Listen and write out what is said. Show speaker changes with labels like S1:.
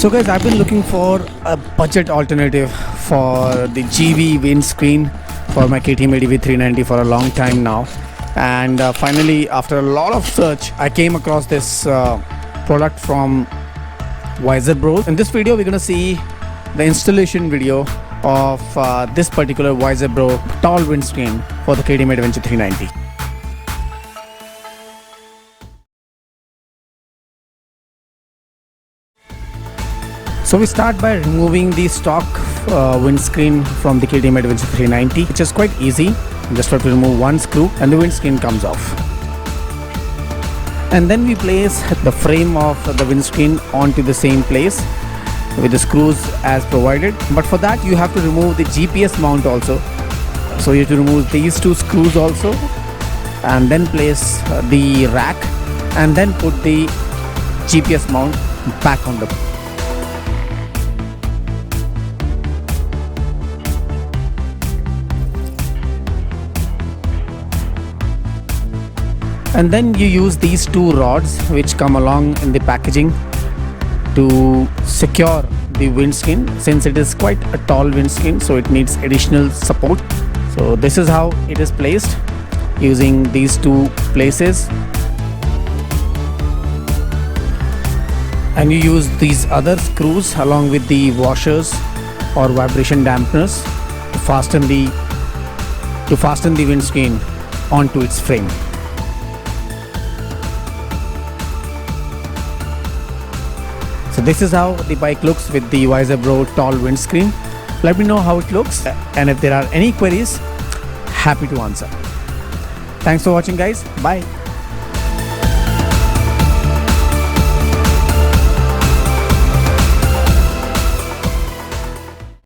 S1: So guys, I've been looking for a budget alternative for the Givi Windscreen for my KTM ADV 390 for a long time now, and finally after a lot of search I came across this product from Visor Bro. In this video we're going to see the installation video of this particular Visor Bro tall windscreen for the KTM Adventure 390. So we start by removing the stock windscreen from the KTM Adventure 390, which is quite easy. You just have to remove one screw and the windscreen comes off. And then we place the frame of the windscreen onto the same place with the screws as provided. But for that you have to remove the GPS mount also. So you have to remove these two screws also and then place the rack and then put the GPS mount back on the and then you use these two rods which come along in the packaging to secure the windscreen, since it is quite a tall windscreen, so it needs additional support. So this is how it is placed, using these two places, and you use these other screws along with the washers or vibration dampeners to fasten the windscreen onto its frame. So this is how the bike looks with the Visor Bro tall windscreen. Let me know how it looks, and if there are any queries, happy to answer. Thanks for watching guys. Bye.